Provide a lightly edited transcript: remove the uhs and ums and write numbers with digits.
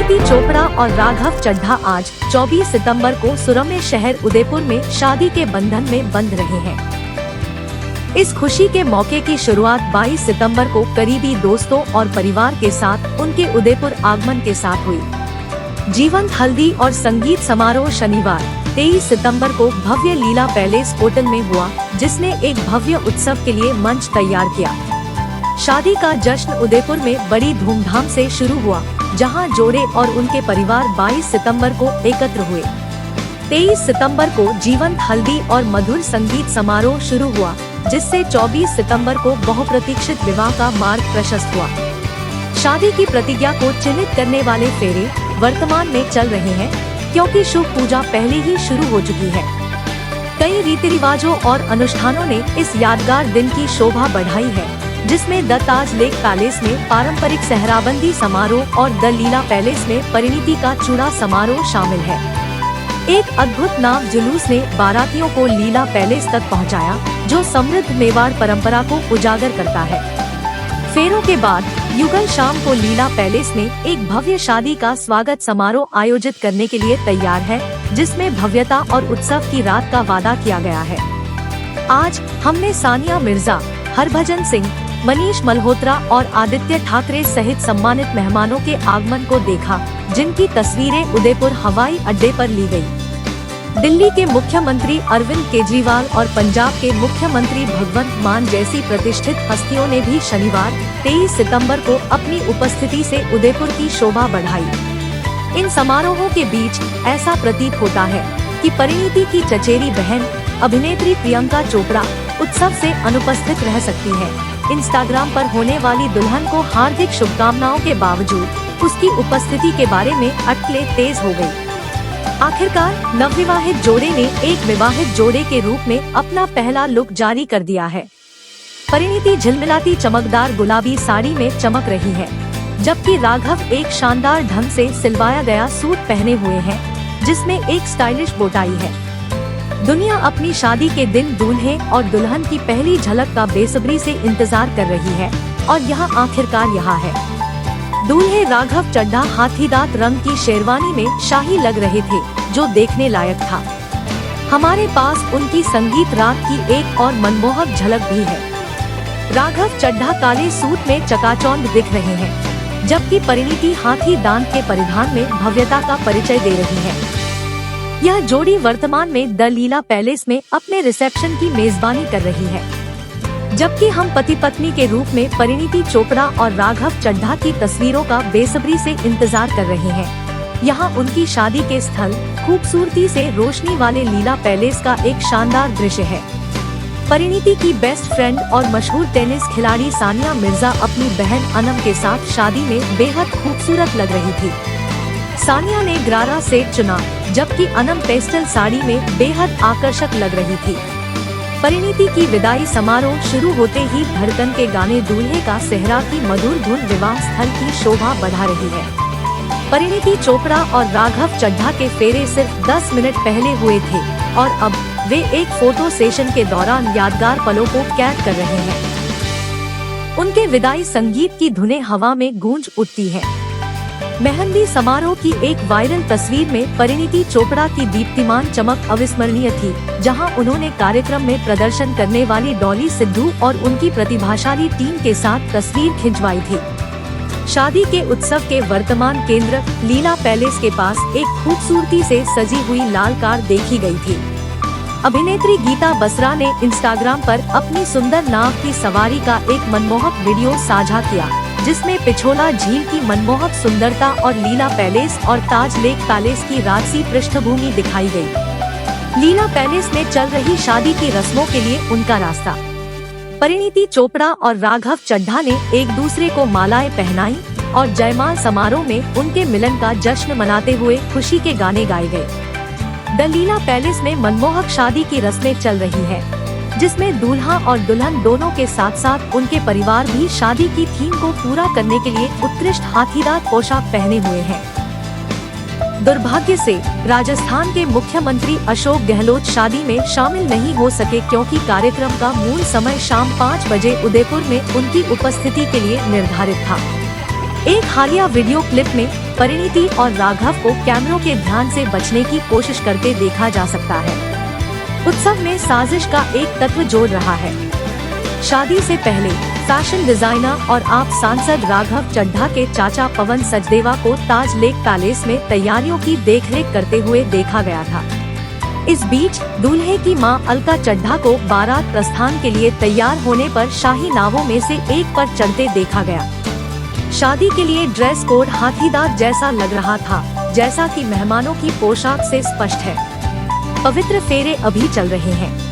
परिणीति चोपड़ा और राघव चड्ढा आज 24 सितंबर को सुरम्य शहर उदयपुर में शादी के बंधन में बंध रहे हैं। इस खुशी के मौके की शुरुआत 22 सितंबर को करीबी दोस्तों और परिवार के साथ उनके उदयपुर आगमन के साथ हुई। जीवंत हल्दी और संगीत समारोह शनिवार 23 सितंबर को भव्य लीला पैलेस होटल में हुआ, जिसने एक भव्य उत्सव के लिए मंच तैयार किया। शादी का जश्न उदयपुर में बड़ी धूमधाम से शुरू हुआ, जहां जोड़े और उनके परिवार 22 सितंबर को एकत्र हुए। 23 सितंबर को जीवंत हल्दी और मधुर संगीत समारोह शुरू हुआ, जिससे 24 सितंबर को बहुप्रतीक्षित विवाह का मार्ग प्रशस्त हुआ। शादी की प्रतिज्ञा को चिन्हित करने वाले फेरे वर्तमान में चल रहे हैं, क्योंकि शुभ पूजा पहले ही शुरू हो चुकी है। कई रीति रिवाजों और अनुष्ठानों ने इस यादगार दिन की शोभा बढ़ाई है, जिसमें द ताज लेक पैलेस में पारंपरिक सहराबंदी समारोह और द लीला पैलेस में परिणीति का चूड़ा समारोह शामिल है। एक अद्भुत नाव जुलूस ने बारातियों को लीला पैलेस तक पहुंचाया, जो समृद्ध मेवाड़ परंपरा को उजागर करता है। फेरों के बाद युगल शाम को लीला पैलेस में एक भव्य शादी का स्वागत समारोह आयोजित करने के लिए तैयार है, जिसमें भव्यता और उत्सव की रात का वादा किया गया है। आज हमने सानिया मिर्जा, हरभजन सिंह, मनीष मल्होत्रा और आदित्य ठाकरे सहित सम्मानित मेहमानों के आगमन को देखा, जिनकी तस्वीरें उदयपुर हवाई अड्डे पर ली गई। दिल्ली के मुख्यमंत्री अरविंद केजरीवाल और पंजाब के मुख्यमंत्री भगवंत मान जैसी प्रतिष्ठित हस्तियों ने भी शनिवार 23 सितंबर को अपनी उपस्थिति से उदयपुर की शोभा बढ़ाई। इन समारोहों के बीच ऐसा प्रतीत होता है कि परिणीति की चचेरी बहन अभिनेत्री प्रियंका चोपड़ा उत्सव से अनुपस्थित रह सकती है। इंस्टाग्राम पर होने वाली दुल्हन को हार्दिक शुभकामनाओं के बावजूद उसकी उपस्थिति के बारे में अटकलें तेज हो गई। आखिरकार नवविवाहित जोड़े ने एक विवाहित जोड़े के रूप में अपना पहला लुक जारी कर दिया है। परिणीति झिलमिलाती चमकदार गुलाबी साड़ी में चमक रही है, जबकि राघव एक शानदार ढंग से सिलवाया गया सूट पहने हुए हैं, जिसमें एक स्टाइलिश बोटाई है। दुनिया अपनी शादी के दिन दूल्हे और दुल्हन की पहली झलक का बेसब्री से इंतजार कर रही है, और यह आखिरकार यहाँ है। दूल्हे राघव चड्ढा हाथीदांत रंग की शेरवानी में शाही लग रहे थे, जो देखने लायक था। हमारे पास उनकी संगीत रात की एक और मनमोहक झलक भी है। राघव चड्ढा काले सूट में चकाचौंध दिख रहे हैं, जबकि परिणीति हाथी दांत के परिधान में भव्यता का परिचय दे रही है। यह जोड़ी वर्तमान में द लीला पैलेस में अपने रिसेप्शन की मेजबानी कर रही है, जबकि हम पति पत्नी के रूप में परिणीति चोपड़ा और राघव चड्ढा की तस्वीरों का बेसब्री से इंतजार कर रहे हैं। यहाँ उनकी शादी के स्थल खूबसूरती से रोशनी वाले लीला पैलेस का एक शानदार दृश्य है। परिणीति की बेस्ट फ्रेंड और मशहूर टेनिस खिलाड़ी सानिया मिर्जा अपनी बहन अनम के साथ शादी में बेहद खूबसूरत लग रही थी। सानिया ने गरारा सेट चुना, जबकि अनम पेस्टल साड़ी में बेहद आकर्षक लग रही थी। परिणीति की विदाई समारोह शुरू होते ही धड़कन के गाने दूल्हे का सेहरा की मधुर धुन विवाह स्थल की शोभा बढ़ा रही है। परिणीति चोपड़ा और राघव चड्ढा के फेरे सिर्फ 10 मिनट पहले हुए थे, और अब वे एक फोटो सेशन के दौरान यादगार पलों को कैद कर रहे हैं। उनके विदाई संगीत की धुनें हवा में गूंज उठती हैं। मेहंदी समारोह की एक वायरल तस्वीर में परिणीति चोपड़ा की दीप्तिमान चमक अविस्मरणीय थी, जहां उन्होंने कार्यक्रम में प्रदर्शन करने वाली डॉली सिद्धू और उनकी प्रतिभाशाली टीम के साथ तस्वीर खिंचवाई थी। शादी के उत्सव के वर्तमान केंद्र लीला पैलेस के पास एक खूबसूरती से सजी हुई लाल कार देखी गई थी। अभिनेत्री गीता बसरा ने इंस्टाग्राम पर अपनी सुंदर नाव की सवारी का एक मनमोहक वीडियो साझा किया, जिसमें पिछोला झील की मनमोहक सुंदरता और लीला पैलेस और ताज लेक पैलेस की राजसी पृष्ठभूमि दिखाई गई। लीला पैलेस में चल रही शादी की रस्मों के लिए उनका रास्ता। परिणीति चोपड़ा और राघव चड्ढा ने एक दूसरे को मालाएं पहनाई और जयमाल समारोह में उनके मिलन का जश्न मनाते हुए खुशी के गाने गाए गए। द लीला पैलेस में मनमोहक शादी की रस्में चल रही है, जिसमें दूल्हा और दुल्हन दोनों के साथ साथ उनके परिवार भी शादी की थीम को पूरा करने के लिए उत्कृष्ट हाथीदांत पोशाक पहने हुए हैं। दुर्भाग्य से राजस्थान के मुख्यमंत्री अशोक गहलोत शादी में शामिल नहीं हो सके, क्योंकि कार्यक्रम का मूल समय शाम 5 बजे उदयपुर में उनकी उपस्थिति के लिए निर्धारित था। एक हालिया वीडियो क्लिप में परिणीति और राघव को कैमरों के ध्यान से बचने की कोशिश करते देखा जा सकता है। उत्सव में साजिश का एक तत्व जोड़ रहा है। शादी से पहले फैशन डिजाइनर और आप सांसद राघव चड्ढा के चाचा पवन सचदेवा को ताज लेक पैलेस में तैयारियों की देखरेख करते हुए देखा गया था। इस बीच दूल्हे की मां अलका चड्ढा को बारात प्रस्थान के लिए तैयार होने पर शाही नावों में से एक पर चढ़ते देखा गया। शादी के लिए ड्रेस कोड हाथीदांत जैसा लग रहा था, जैसा कि मेहमानों की पोशाक से स्पष्ट है। पवित्र फेरे अभी चल रहे हैं।